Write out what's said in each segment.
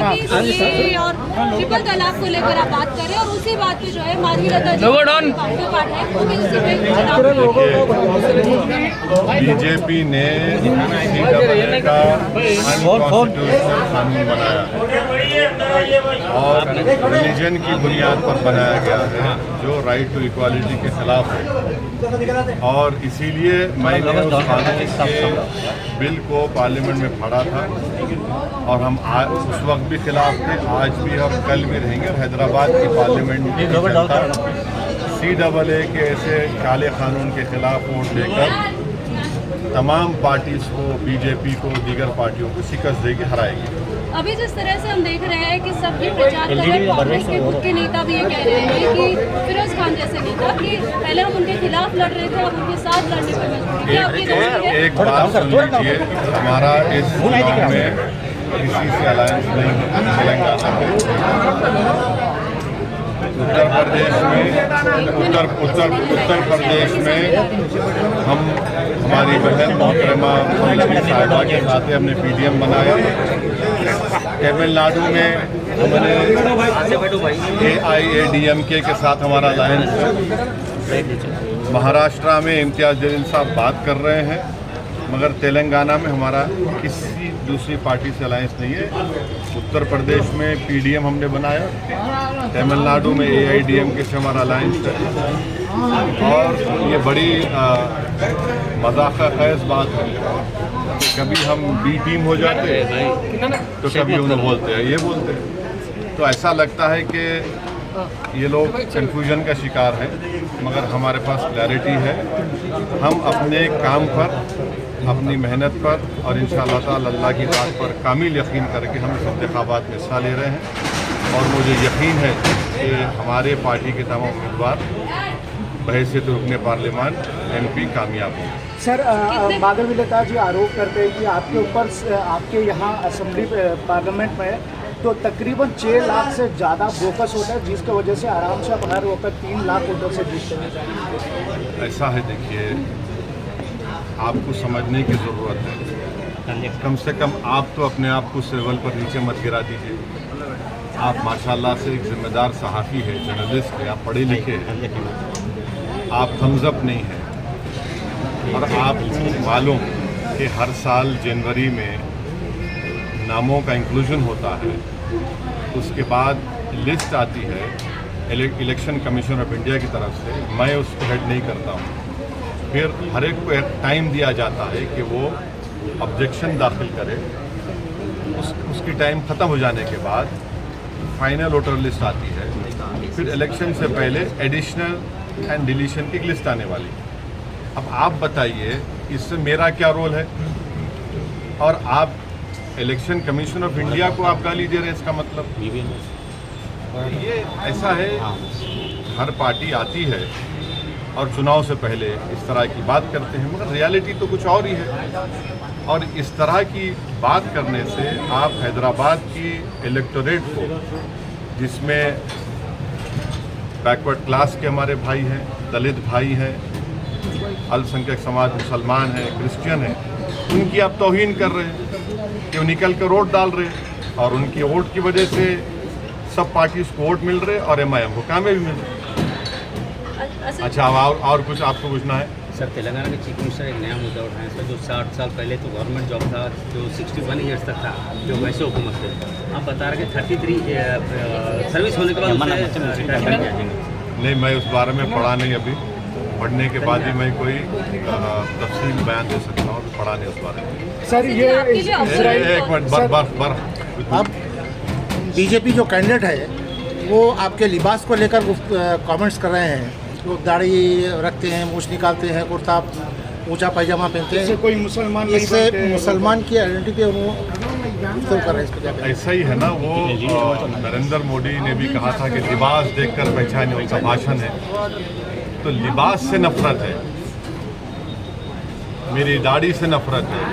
कि ये और ट्रिपल तलाक को लेकर आप बात करें और उसी बात पे जो है माधवीलता जी पार्ट है वो भी उसी पे बीजेपी ने CAA का अनकॉन्स्टिट्यूशनल कानून बनाया है और रिलीजन की बुनियाद पर बनाया गया है जो राइट टू इक्वालिटी के खिलाफ है और इसीलिए मैंने उस कानून के बिल को पार्लियामेंट में पढ़ा था और हम उस वक्त भी खिलाफ थे, आज भी और कल भी रहेंगे। हैदराबाद की पार्लियामेंट की जनता CAA के ऐसे काले कानून के खिलाफ वोट देकर तमाम पार्टीज को, बीजेपी को, दीगर पार्टियों को शिकस्त देके हराएगी। अभी जिस तरह से हम देख रहे हैं कि सबकी प्रचार कर रहे हैं, कांग्रेस के खुद के नेता भी ये कह रहे हैं कि फिरोज खान जैसे नेता कि पहले हम उनके खिलाफ लड़ रहे थे, अब उनके साथ लड़ने पर मजबूर। एक बात सुन लीजिए, हमारा इस चुनाव में किसी से अलायंस नहीं है। तेलंगाना में, उत्तर प्रदेश में हम हमारी बहन मोहतरमा साहिबा के साथ हमने PDM बनाया। तमिलनाडु में हमने AIADMK के साथ हमारा अलायंस है। महाराष्ट्र में इम्तियाज जलील साहब बात कर रहे हैं, मगर तेलंगाना में हमारा किसी दूसरी पार्टी से अलायंस नहीं है। उत्तर प्रदेश में PDM हमने बनाया, तमिलनाडु में AIADMK से हमारा अलायंस है और ये बड़ी मजाक खेज बात है कि कभी हम B टीम हो जाते हैं तो कभी उन्हें बोलते हैं, ये बोलते हैं। तो ऐसा लगता है कि ये लोग कन्फ्यूजन का शिकार हैं, मगर हमारे पास क्लैरिटी है। हम अपने काम पर, अपनी मेहनत पर और इंशाअल्लाह ताला अल्लाह की बात पर कामिल यकीन करके हम इस इंतखाबात में हिस्सा ले रहे हैं और मुझे यकीन है कि हमारे पार्टी के तमाम उम्मीदवार बहैसियत रुकने पार्लियामान MP कामयाब होंगे। सर, माधवीलता जी आरोप करते हैं कि आपके ऊपर, आपके यहाँ असेंबली पार्लियामेंट में तो तकरीबन 6 लाख से ज़्यादा बोकस होता है, जिसकी वजह से आराम से आप हर वक्त 3 लाख वोटों से जीतते हैं। ऐसा है, देखिए, आपको समझने की ज़रूरत है। कम से कम आप तो अपने आप को इस लेवल पर नीचे मत गिरा दीजिए। आप माशाल्लाह से एक जिम्मेदार सहाफ़ी है, जर्नलिस्ट है, आप पढ़े लिखे हैं, आप थम्सअप नहीं हैं और आपको मालूम कि हर साल जनवरी में नामों का इंक्लूजन होता है, उसके बाद लिस्ट आती है इलेक्शन कमीशन ऑफ इंडिया की तरफ से, मैं उसको हेड नहीं करता हूँ। फिर हर एक को एक टाइम दिया जाता है कि वो ऑब्जेक्शन दाखिल करे, उसकी टाइम ख़त्म हो जाने के बाद फाइनल वोटर लिस्ट आती है। फिर इलेक्शन से पहले एडिशनल एंड डिलीशन की लिस्ट आने वाली है। अब आप बताइए इससे मेरा क्या रोल है? और आप इलेक्शन कमीशन ऑफ इंडिया को आप गाली दे रहे हैं, इसका मतलब ये ऐसा है। हर पार्टी आती है और चुनाव से पहले इस तरह की बात करते हैं, मगर रियलिटी तो कुछ और ही है। और इस तरह की बात करने से आप हैदराबाद की इलेक्टोरेट को, जिसमें बैकवर्ड क्लास के हमारे भाई हैं, दलित भाई हैं, अल्पसंख्यक समाज, मुसलमान हैं, क्रिश्चियन हैं, उनकी आप तौहीन कर रहे हैं कि वो निकल कर वोट डाल रहे हैं और उनकी वोट की वजह से सब पार्टीज को वोट मिल रहे और MIM को कामें भी मिल रहे। अच्छा, और कुछ आपको पूछना है? सर, तेलंगाना के चीफ मिनिस्टर एक नया मुद्दा उठाए सर, जो 60 साल पहले तो गवर्नमेंट जॉब था, जो 61 ईयर्स तक था, जो वैसे हुकूमत थे। आप बता रहे कि 33 सर्विस होने के बाद नहीं, मैं उस बारे में पढ़ा नहीं, अभी पढ़ने के बाद ही मैं कोई तफसील बयान दे सकता हूँ, पढ़ा नहीं उस बारे में। सर, ये एक मिनट, अब बीजेपी जो कैंडिडेट है वो आपके लिबास को लेकर कमेंट्स कर रहे हैं। वो दाढ़ी रखते हैं, मूछ निकालते हैं, कुर्ता ऊंचा पैजामा पहनते हैं, कोई मुसलमान नहीं इससे बनते, मुसलमान की आइडेंटिटी कर रहे हैं। ऐसा ही है ना, वो नरेंद्र मोदी ने भी कहा था कि लिबास देखकर पहचाने, उनका भाषण है। तो लिबास से नफरत है, मेरी दाढ़ी से नफरत है,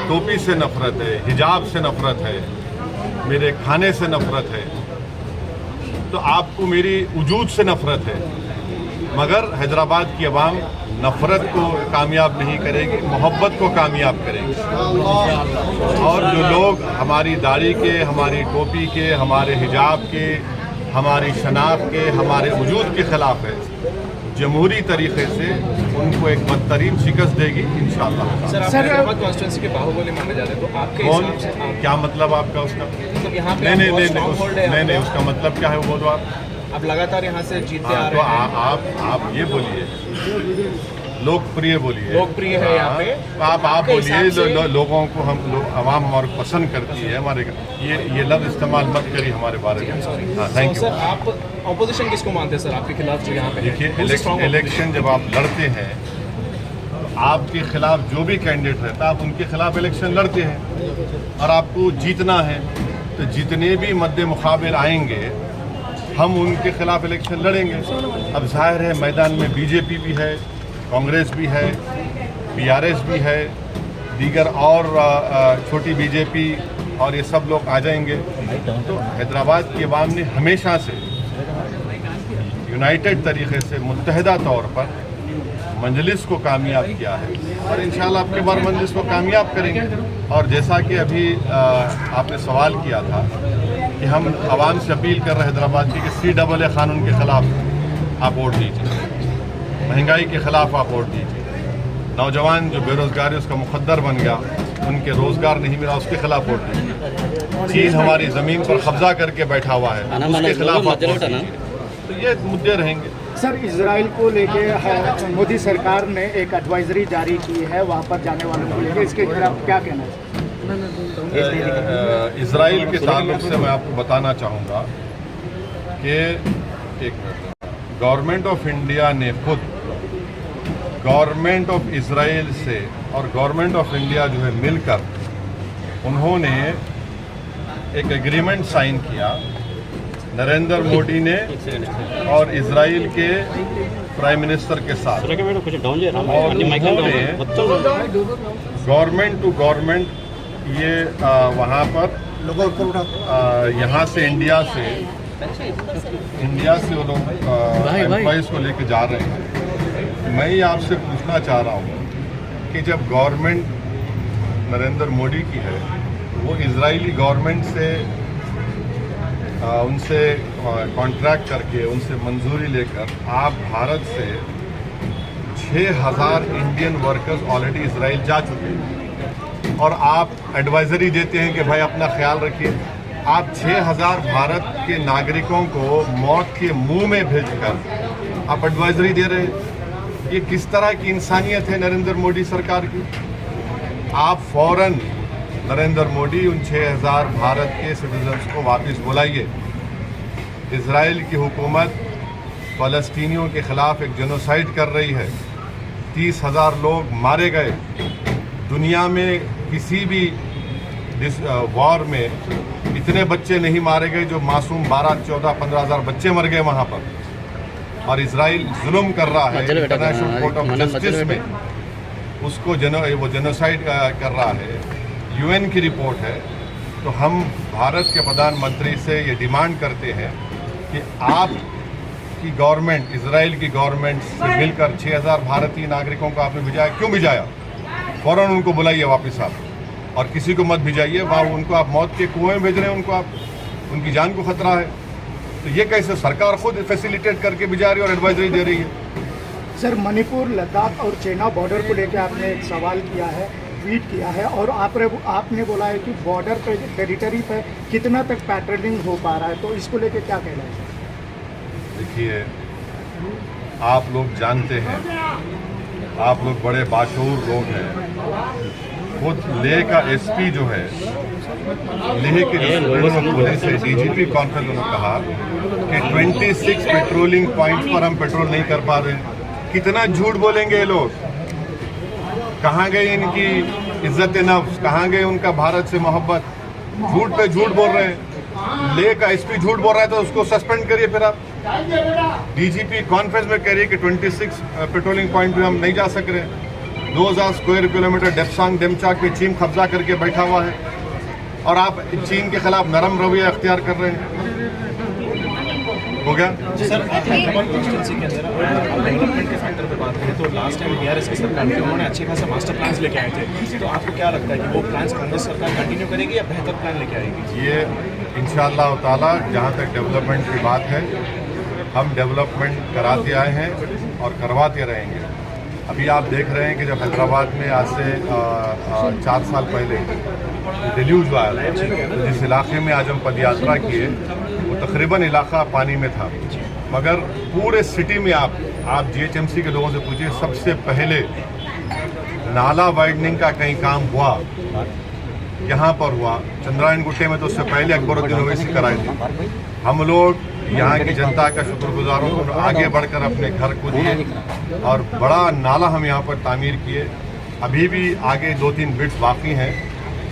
टोपी से नफरत है, हिजाब से नफरत है, मेरे खाने से नफरत है, तो आपको मेरी वजूद से नफरत है। मगर हैदराबाद की आवाम नफ़रत को कामयाब नहीं करेगी, मोहब्बत को कामयाब करेगी। और जो लोग हमारी दाढ़ी के, हमारी टोपी के, हमारे हिजाब के, हमारी शनाख्त के, हमारे वजूद के ख़िलाफ़ है, जमहूरी तरीक़े से उनको एक बदतरीन शिकस्त देगी इंशाअल्लाह। सर, आप हैदराबाद कॉन्स्टिट्यूंसी के बाहुबली माने जाते हैं, तो आपके कौन, हिसाब से क्या मतलब आपका उसका? मतलब यहाँ पे नहीं, उसका मतलब क्या है वो बोलो आप लगातार यहाँ से जीतते आ तो रहे हैं। आप ये बोलिए, लोकप्रिय बोलिए, लोकप्रिय है यहाँ पे। आप बोलिए लोगों को, हम लोग आवाम हमारे पसंद करती है, हमारे ये लफ्ज़ इस्तेमाल मत करिए हमारे बारे में। हाँ, थैंक यू। सर, आप ऑपोजिशन किसको मानते हैं सर आपके खिलाफ जो यहाँ पे? देखिए, इलेक्शन जब आप लड़ते हैं, आपके खिलाफ जो भी कैंडिडेट रहता है, आप उनके खिलाफ इलेक्शन लड़ते हैं और आपको जीतना है, तो जितने भी मद्दे मुकाबिल आएंगे हम उनके खिलाफ इलेक्शन लड़ेंगे। अब जाहिर है मैदान में बीजेपी भी है, कांग्रेस भी है, बीआरएस भी है, दीगर और छोटी बीजेपी और ये सब लोग आ जाएंगे। तो हैदराबाद की आवाम ने हमेशा से यूनाइटेड तरीके से मुत्तहिदा तौर पर मजलिस को कामयाब किया है और इंशाल्लाह अब की बार मजलिस को कामयाब करेंगे। और जैसा कि अभी आपने सवाल किया था कि हम आवाम से अपील कर रहे हैं हैदराबाद की कि CAA कानून के ख़िलाफ़ आप वोट दीजिए, महंगाई के ख़िलाफ़ आप वोट दीजिए, नौजवान जो बेरोज़गारी उसका मुखद्दर बन गया, उनके रोज़गार नहीं मिला, उसके खिलाफ वोट दीजिए। चीन हमारी ज़मीन पर कब्जा करके बैठा हुआ है, उसके खिलाफ वोट दीजिए। तो ये मुद्दे रहेंगे। सर, इजराइल को लेके मोदी सरकार ने एक एडवाइजरी जारी की है वहाँ पर जाने वालों को लेकर, इसके खिलाफ क्या कहना है? इजराइल के ताल्लुक से मैं आपको बताना चाहूँगा कि गवर्नमेंट ऑफ इंडिया ने खुद गवर्नमेंट ऑफ इजराइल से और गवर्नमेंट ऑफ इंडिया जो है मिलकर उन्होंने एक एग्रीमेंट साइन किया नरेंद्र मोदी ने और इजराइल के प्राइम मिनिस्टर के साथ, और उन्होंने गवर्नमेंट टू गवर्नमेंट ये वहाँ पर यहाँ से इंडिया से वो लोग एम्प्लॉइज़ को लेके जा रहे हैं। मैं ये आपसे पूछना चाह रहा हूँ कि जब गवर्नमेंट नरेंद्र मोदी की है, वो इजरायली गवर्नमेंट से उनसे कॉन्ट्रैक्ट करके उनसे मंजूरी लेकर आप भारत से 6,000 इंडियन वर्कर्स ऑलरेडी इजराइल जा चुके हैं और आप एडवाइजरी देते हैं कि भाई अपना ख्याल रखिए। आप 6,000 भारत के नागरिकों को मौत के मुंह में भेजकर आप एडवाइजरी दे रहे हैं। ये किस तरह की इंसानियत है नरेंद्र मोदी सरकार की? आप फौरन नरेंद्र मोदी उन 6,000 भारत के सिटीजन्स को वापस बुलाइए। इजराइल की हुकूमत फ़लस्तीनियों के ख़िलाफ़ एक जेनोसाइड कर रही है। 30,000 लोग मारे गए। दुनिया में किसी भी वॉर में इतने बच्चे नहीं मारे गए जो मासूम 12, 14, 15,000 बच्चे मर गए वहाँ पर। और इजराइल जुल्म कर रहा है इंटरनेशनल कोर्ट ऑफ जस्टिस में, उसको वो जेनोसाइड कर रहा है। UN की रिपोर्ट है। तो हम भारत के प्रधानमंत्री से ये डिमांड करते हैं कि आप की गवर्नमेंट, इजराइल की गवर्नमेंट से मिलकर 6,000 भारतीय नागरिकों को आपने भिजाया, क्यों भिजाया? फ़ौरन उनको बुलाइए वापस आप, और किसी को मत भिजाइए वहाँ, उनको आप मौत के कुएं में भेज रहे हैं, उनको आप, उनकी जान को खतरा है। तो ये कैसे सरकार खुद फैसिलिटेट करके भिजा रही है और एडवाइजरी दे रही है? सर, मणिपुर, लद्दाख और चाइना बॉर्डर को लेकर आपने एक सवाल किया है, ट्वीट किया है, और आपने बोला है कि बॉर्डर पे, टेरिटरी पे कितना तक पैट्रोलिंग हो पा रहा है, तो इसको लेके क्या कहना है? देखिए, आप लोग जानते हैं, आप लोग बड़े बाशऊर लोग हैं। खुद लेह का SP जो है, लेह के पुलिस से DGP कॉन्फ्रेंस में कहा कि 26 पेट्रोलिंग पॉइंट्स पर हम पेट्रोल नहीं कर पा रहे हैं। कितना झूठ बोलेंगे ये लोग? कहाँ गई इनकी इज्जत नफ्स? कहाँ गए उनका भारत से मोहब्बत? झूठ पे झूठ बोल रहे हैं। लेह का SP झूठ बोल रहा है तो उसको सस्पेंड करिए। फिर आप DGP कॉन्फ्रेंस में कह रही है कि 26 पेट्रोलिंग पॉइंट पे हम नहीं जा सक रहे। 2000 स्क्वायर किलोमीटर डेप्सांग डेमचाक पे चीन कब्जा करके बैठा हुआ है और आप चीन के खिलाफ नरम रवैया अख्तियार कर रहे हैं। हो गया। सर खबर कॉन्स्टिट्यूंसी के अंदर आप डेवलपमेंट के फैक्टर पे बात करें तो लास्ट टाइम बीआरएस की सरकार थी, उन्होंने अच्छे खासा मास्टर प्लान्स लेके आए थे, तो आपको क्या लगता है कि वो प्लान्स कांग्रेस सरकार कंटिन्यू करेगी या बेहतर प्लान लेके आएगी? ये इंशाअल्लाह ताला जहाँ तक डेवलपमेंट की बात है, हम डेवलपमेंट कराते आए हैं और करवाते रहेंगे। अभी आप देख रहे हैं कि जब हैदराबाद में आज से 4 साल पहले डिल्यूज आया था, तो जिस इलाके में आज हम पदयात्रा किए वो तकरीबन इलाका पानी में था, मगर पूरे सिटी में आप जीएचएमसी के लोगों से पूछिए, सबसे पहले नाला वाइडनिंग का कहीं काम हुआ यहाँ पर हुआ। चंद्रायन गुट्टे में तो उससे पहले अकबरुद्दीन ओवैसी कराए थे। हम लोग यहाँ की जनता का शुक्रगुजार हूँ, आगे बढ़कर अपने घर को दिए और बड़ा नाला हम यहाँ पर तामीर किए। अभी भी आगे 2-3 बिट्स बाकी हैं,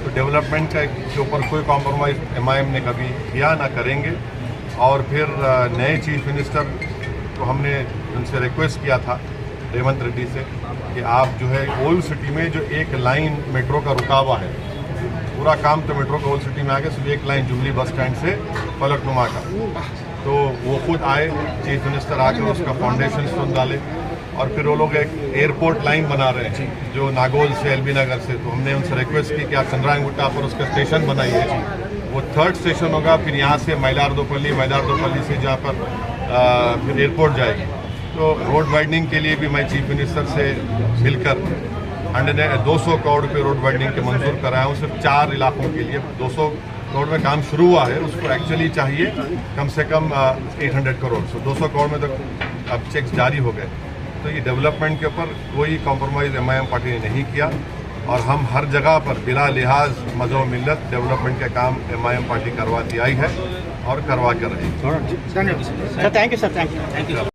तो डेवलपमेंट के ऊपर कोई कॉम्प्रोमाइज़ एमआईएम ने कभी किया ना करेंगे। और फिर नए चीफ मिनिस्टर को हमने उनसे रिक्वेस्ट किया था, रेवंत रेड्डी से, कि आप जो है ओल्ड सिटी में जो एक लाइन मेट्रो का रुका हुआ है, पूरा काम तो मेट्रो का ओल्ड सिटी में आ गया, सिर्फ एक लाइन जुबली बस स्टैंड से फलकनुमा का, तो वो खुद आए चीफ मिनिस्टर आकर उसका फाउंडेशन स्टोन डाले। और फिर वो लोग एक एयरपोर्ट लाइन बना रहे हैं जो नागौल से एलबी नगर से, तो हमने उनसे रिक्वेस्ट की कि आप चंद्रायन गुट्टा पर उसका स्टेशन बनाइए, वो 3rd स्टेशन होगा। फिर यहाँ से मैलारदोपल्ली से जहाँ पर फिर एयरपोर्ट जाएगी। तो रोड वाइडनिंग के लिए भी मैं चीफ मिनिस्टर से मिलकर 200 करोड़ रुपये रोड वाइडनिंग के मंजूर कराया हूँ, सिर्फ 4 इलाकों के लिए। 200 करोड़ में काम शुरू हुआ है, उसको एक्चुअली चाहिए कम से कम 800 करोड़। सो 200 करोड़ में तो अब चेक्स जारी हो गए। तो ये डेवलपमेंट के ऊपर कोई कॉम्प्रोमाइज़ एमआईएम पार्टी ने नहीं किया और हम हर जगह पर बिला लिहाज मज़हब मिल्लत डेवलपमेंट का काम एमआईएम पार्टी करवाती आई है और करवा कर रही है। धन्यवाद sir, thank you sir, thank you.